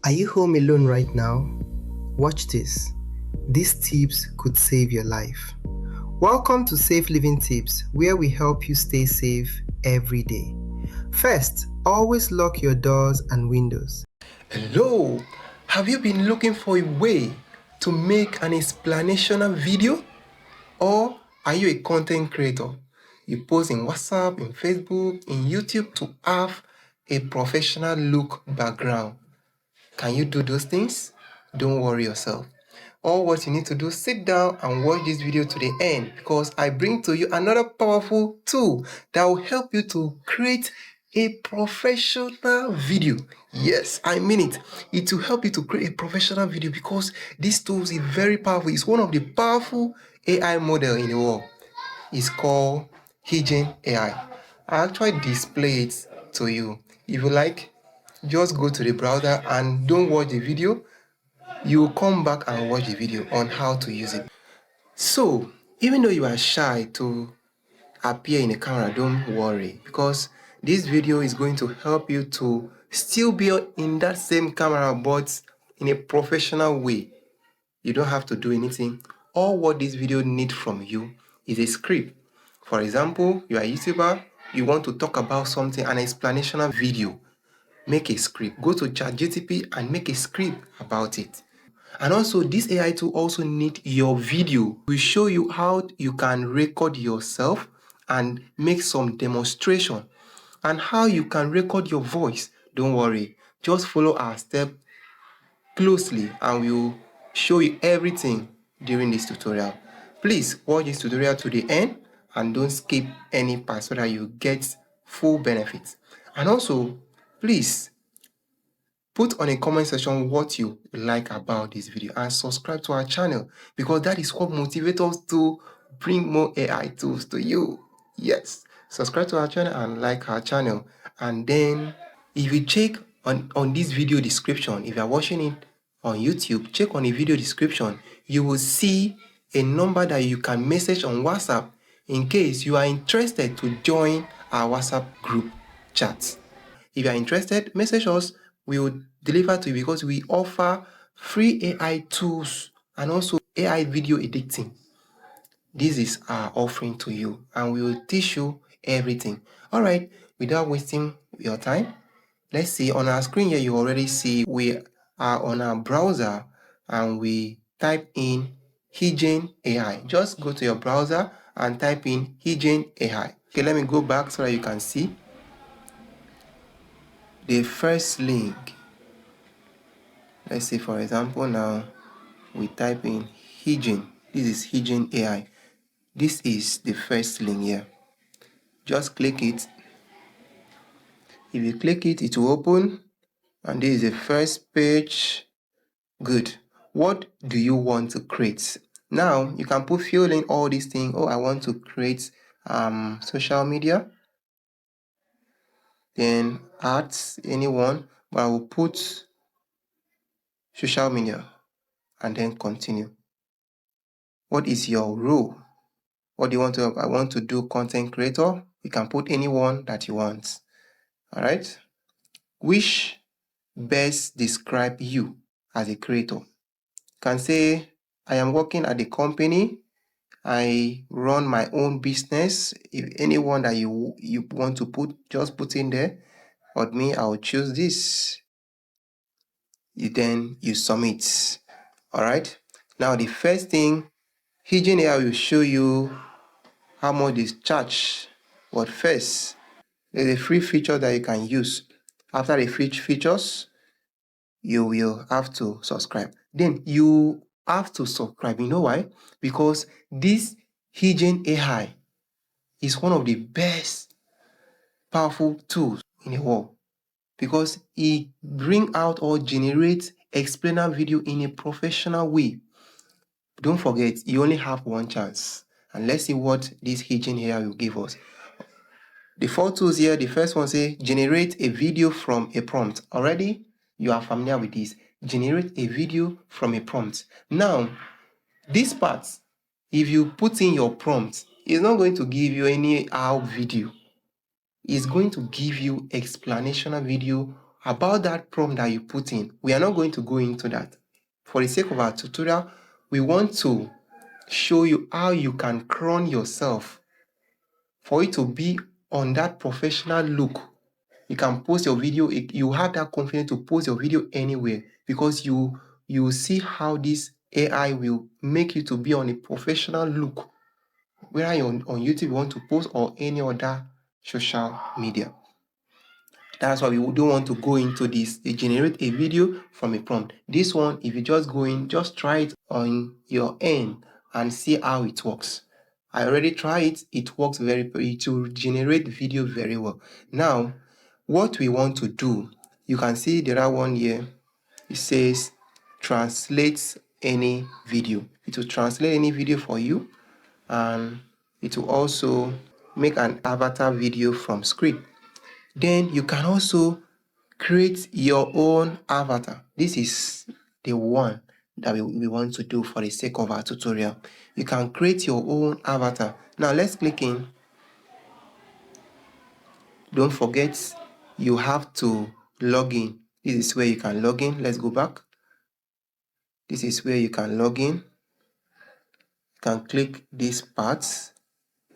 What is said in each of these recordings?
Are you home alone right now? Watch this. These tips could save your life. Welcome to Safe Living Tips, where we help you stay safe every day. First, always lock your doors and windows. Hello, have you been looking for a way to make an explanational video? Or are you a content creator? You post in WhatsApp, in Facebook, in YouTube to have a professional look background. Can you do those things? Don't worry yourself. All what you need to do, sit down and watch this video to the end, because I bring to you another powerful tool that will help you to create a professional video. Yes, I mean it. It will help you to create a professional video because this tool is very powerful. It's one of the powerful AI model in the world. It's called HeyGen AI. I actually display it to you. If you like, just go to the browser and don't watch the video. You will come back and watch the video on how to use it. So, even though you are shy to appear in the camera, don't worry, because this video is going to help you to still be in that same camera but in a professional way. You don't have to do anything. All what this video needs from you is a script. For example, you are a YouTuber, you want to talk about something, an explanational video. Make a script. Go to ChatGPT and make a script about it. And also, this AI tool also need your video. We show you how you can record yourself and make some demonstration, and how you can record your voice. Don't worry, just follow our step closely and we'll show you everything during this tutorial. Please watch this tutorial to the end and don't skip any part so that you get full benefits. And also, please put on a comment section what you like about this video and subscribe to our channel, because that is what motivates us to bring more AI tools to you. Yes, subscribe to our channel and like our channel. And then if you check on this video description, if you are watching it on YouTube, check on the video description. You will see a number that you can message on WhatsApp in case you are interested to join our WhatsApp group chat. If you are interested, message us. We will deliver to you, because we offer free AI tools and also AI video editing. This is our offering to you, and we will teach you everything. All right, without wasting your time, let's see on our screen here. You already see we are on our browser and we type in HeyGen AI. Just go to your browser and type in HeyGen AI. Okay, let me go back so that you can see the first link. Let's say, for example, now we type in HeyGen. This is HeyGen AI. This is the first link here. Just click it. If you click it, it will open, and this is the first page. Good. What do you want to create? Now you can fill in all these things. Oh, I want to create social media, then ads, anyone, but I will put social media and then continue. What is your role? What do you want to? I want to do content creator. You can put anyone that you want. All right. Which best describe you as a creator? You can say, I am working at the company. I run my own business. If anyone that you want to put, just put in there. But me, I'll choose this. Then you submit. All right. Now the first thing, HeyGen AI will show you how much is charged. But first, there's a free feature that you can use. After the free features, you will have to subscribe. Then you have to subscribe. You know why? Because this HeyGen AI is one of the best powerful tools in the world, because it bring out or generate explainer video in a professional way. Don't forget, you only have one chance. And let's see what this HeyGen AI will give us. The four tools here, the first one say generate a video from a prompt. Already you are familiar with this. Generate a video from a prompt. Now, this part, if you put in your prompt, it's not going to give you any video. It's going to give you explanational video about that prompt that you put in. We are not going to go into that. For the sake of our tutorial, we want to show you how you can clone yourself for it to be on that professional look. You can post your video, you have that confidence to post your video anywhere because you see how this AI will make you to be on a professional look, whether you're on YouTube you want to post or any other social media. That's why we don't want to go into this. They generate a video from a prompt. This one, if you just go in, just try it on your end and see how it works. I already tried it. It works it will generate video very well. Now, what we want to do, you can see the other one here. It says translate any video. It will translate any video for you, and it will also make an avatar video from script. Then you can also create your own avatar. This is the one that we want to do for the sake of our tutorial. You can create your own avatar. Now let's click in. Don't forget, you have to log in. This is where you can log in. Let's go back. This is where you can log in. You can click these parts.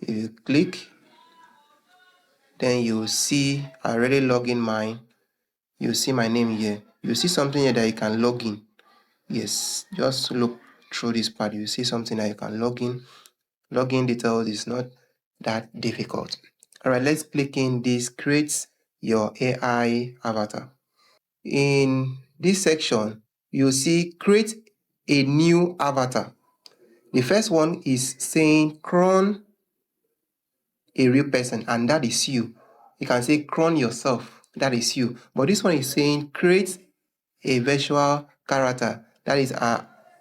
If you click, then you see I already log in mine. You see my name here. You see something here that you can log in. Yes, just look through this part. You see something that you can log in. Login details is not that difficult. All right, let's click in this create your AI avatar. In this section, you'll see create a new avatar. The first one is saying clone a real person, and that is you. You can say clone yourself, that is you. But this one is saying create a virtual character, that is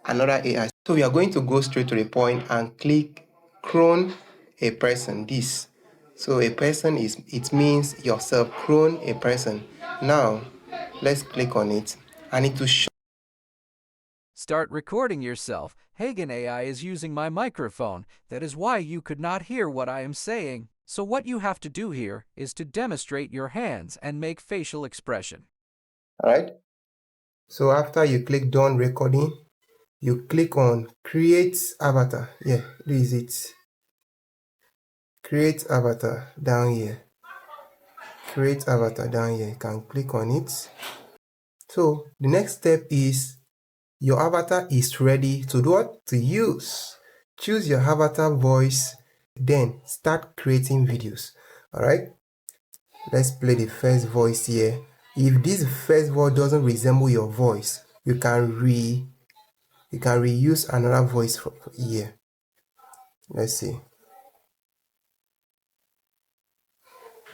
another AI. So we are going to go straight to the point and click clone a person, this. So a person is, it means yourself, clone a person. Now, let's click on it. I need to show. Start recording yourself. HeyGen AI is using my microphone. That is why you could not hear what I am saying. So what you have to do here is to demonstrate your hands and make facial expression. All right. So after you click done recording, you click on create avatar. Yeah, this is it. Create avatar down here. Create avatar down here. You can click on it. So the next step is your avatar is ready to do what? To use. Choose your avatar voice, then start creating videos. All right. Let's play the first voice here. If this first voice doesn't resemble your voice, you can reuse another voice from here. Let's see.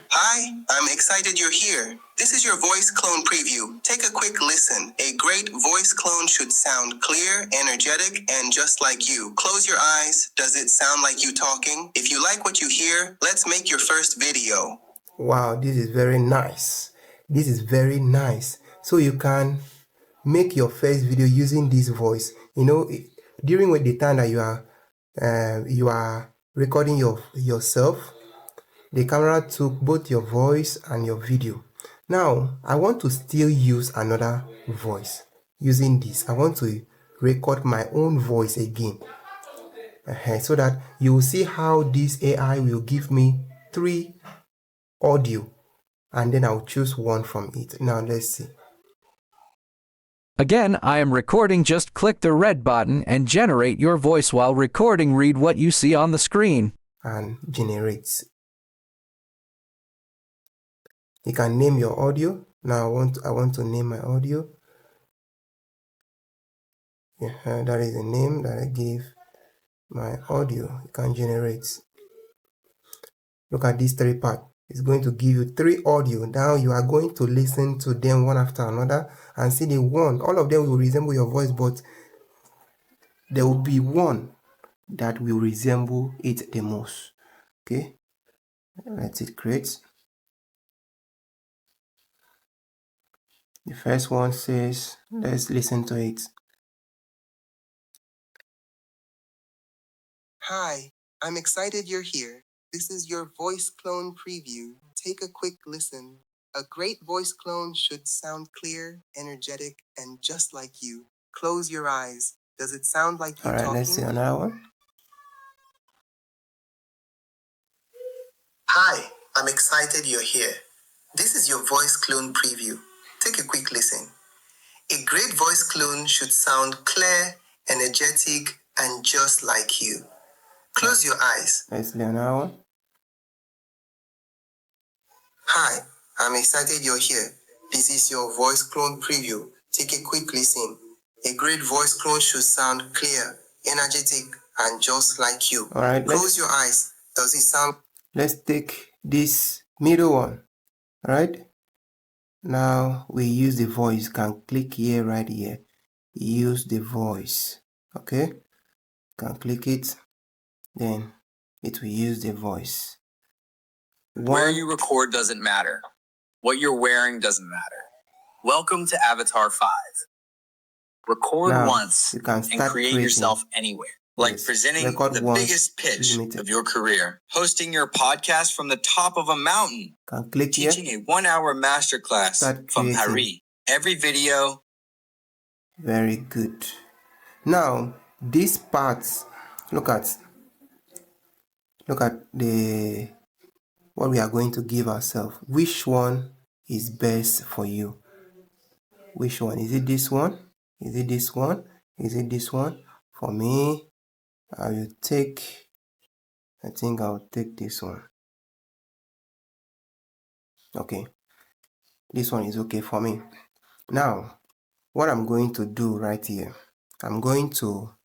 Hi, I'm excited you're here. This is your voice clone preview. Take a quick listen. A great voice clone should sound clear, energetic, and just like you. Close your eyes. Does it sound like you talking? If you like what you hear, let's make your first video. Wow, this is very nice. This is very nice. So you can make your first video using this voice. You know, during the time that you are recording yourself, the camera took both your voice and your video. Now, I want to still use another voice. Using this, I want to record my own voice again. So that you will see how this AI will give me 3 audio, and then I'll choose one from it. Now, let's see. Again, I am recording. Just click the red button and generate your voice while recording. Read what you see on the screen. And generates. You can name your audio. Now I want to name my audio. Yeah, that is the name that I give my audio. You can generate. Look at these 3 parts. It's going to give you 3 audio. Now you are going to listen to them one after another and see the one. All of them will resemble your voice, but there will be one that will resemble it the most. Okay, let it create. The first one says, let's listen to it. Hi, I'm excited you're here. This is your voice clone preview. Take a quick listen. A great voice clone should sound clear, energetic, and just like you. Close your eyes. Does it sound like you talking? All right, let's see another one. Hi, I'm excited you're here. This is your voice clone preview. Take a quick listen. A great voice clone should sound clear, energetic, and just like you. Close your eyes. Let's learn another one. Hi, I'm excited you're here. This is your voice clone preview. Take a quick listen. A great voice clone should sound clear, energetic, and just like you. All right, close your eyes. Does it sound? Let's take this middle one. All right. Now we use the voice. You can click here, right here. Use the voice. Okay. You can click it. Then it will use the voice. Where you record doesn't matter. What you're wearing doesn't matter. Welcome to Avatar 5. Record Now, once you can and start create creating. yourself anywhere. Like Yes. presenting Record the once, biggest pitch limited. of your career. Hosting your podcast from the top of a mountain. Can click Teaching here. a 1-hour masterclass Start from creating. Paris. Every video. Very good. Now, these parts, look at the what we are going to give ourselves. Which one is best for you? Which one? Is it this one? Is it this one? Is it this one? For me, I think I'll take this one. Okay. This one is okay for me. Now, what I'm going to do right here, I'm going to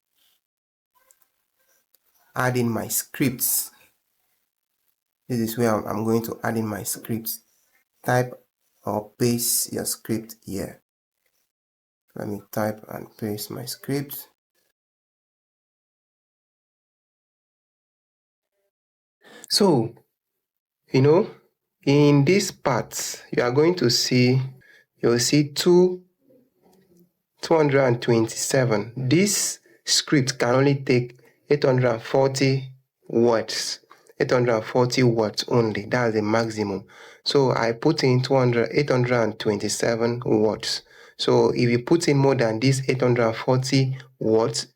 add in my scripts. This is where I'm going to add in my scripts. Type or paste your script here. Let me type and paste my script. So, in this part, you'll see 227. This script can only take 840 words. 840 words only. That's the maximum. So I put in 827 words. So if you put in more than this 840 words,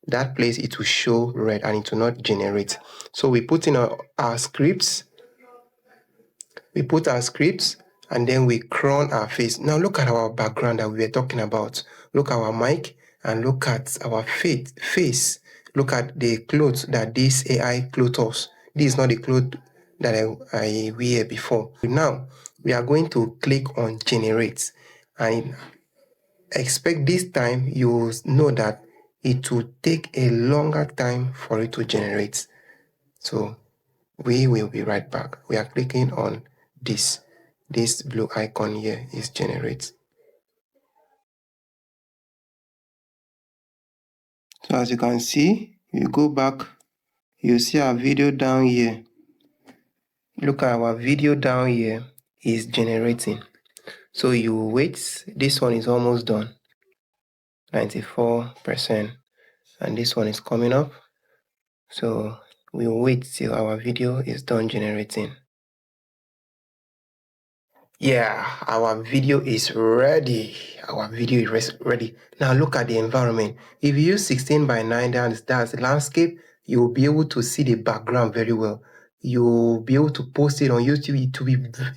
that place it will show red and it will not generate. So we put in our scripts. We put our scripts and then we crown our face. Now look at our background that we were talking about. Look at our mic and look at our face. Look at the clothes that this AI clothes us. This is not the clothes that I wear before. Now we are going to click on generate, and expect this time you know that it will take a longer time for it to generate. So we will be right back. We are clicking on this blue icon here is generate. So as you can see, you go back, you see our video down here. Look at our video down here is generating. So you wait, this one is almost done, 94%, and this one is coming up. So we'll wait till our video is done generating. Yeah, our video is ready. Our video is ready. Now look at the environment. If you use 16:9, that's the landscape, you'll be able to see the background very well. You'll be able to post it on YouTube.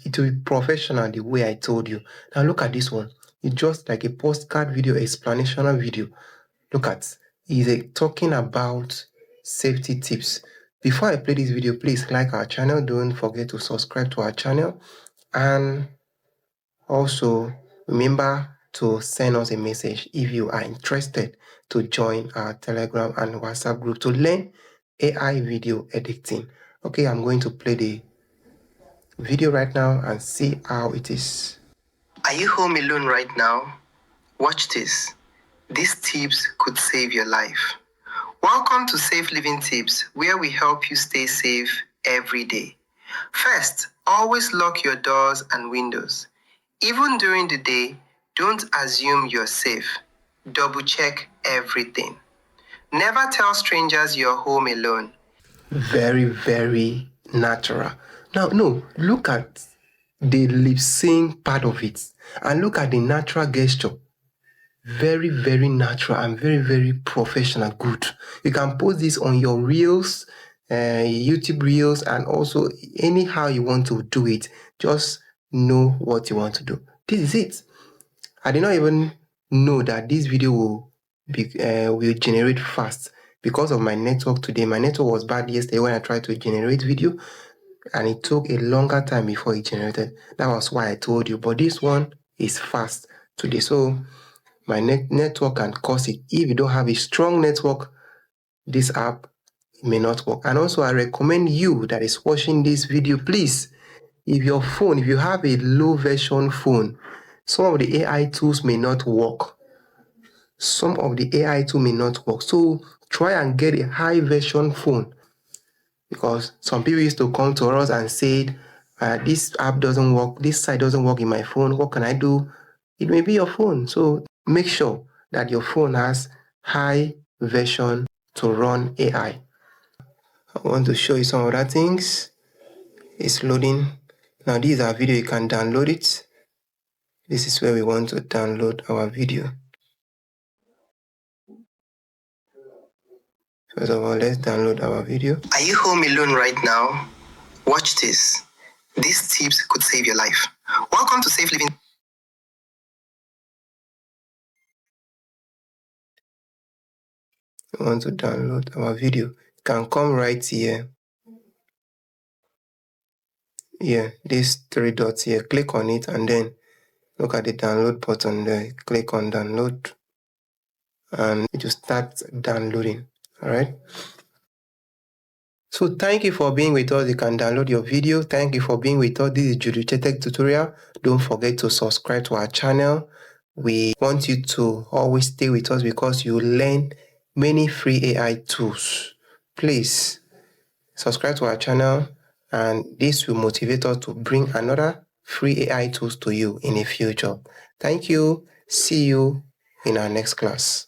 It will be professional the way I told you. Now look at this one. It's just like a postcard video, explanational video. Look at, he's talking about safety tips. Before I play this video, please like our channel. Don't forget to subscribe to our channel. And also, remember to send us a message if you are interested to join our Telegram and WhatsApp group to learn AI video editing. Okay, I'm going to play the video right now and see how it is. Are you home alone right now? Watch this. These tips could save your life. Welcome to Safe Living Tips, where we help you stay safe every day. First, always lock your doors and windows. Even during the day, don't assume you're safe. Double check everything. Never tell strangers you're home alone. Very, very natural. Now, no, look at the lip sync part of it. And look at the natural gesture. Very, very natural and very, very professional. Good. You can post this on your Reels, YouTube Reels, and also anyhow you want to do it. Just know what you want to do. This is it. I did not even know that this video will generate fast because of my network today. My network was bad yesterday when I tried to generate video, and it took a longer time before it generated. That was why I told you. But this one is fast today. So my network can cause it. If you don't have a strong network, this app may not work. And also, I recommend you that is watching this video, please, if you have a low version phone, some of the AI tools may not work. So try and get a high version phone, because some people used to come to us and say, this app doesn't work, this site doesn't work in my phone, what can I do? It may be your phone. So make sure that your phone has high version to run AI. I want to show you some other things. It's loading. Now this is our video, you can download it. This is where we want to download our video. First of all, let's download our video. Are you home alone right now? Watch this. These tips could save your life. Welcome to Safe Living. We want to download our video. You can come right here. Here, these three dots here. Click on it and then look at the download button there. Click on download and it will start downloading. Alright. So thank you for being with us. You can download your video. Thank you for being with us. This is Julijetek tutorial. Don't forget to subscribe to our channel. We want you to always stay with us because you learn many free AI tools. Please subscribe to our channel, and this will motivate us to bring another free AI tools to you in the future. Thank you. See you in our next class.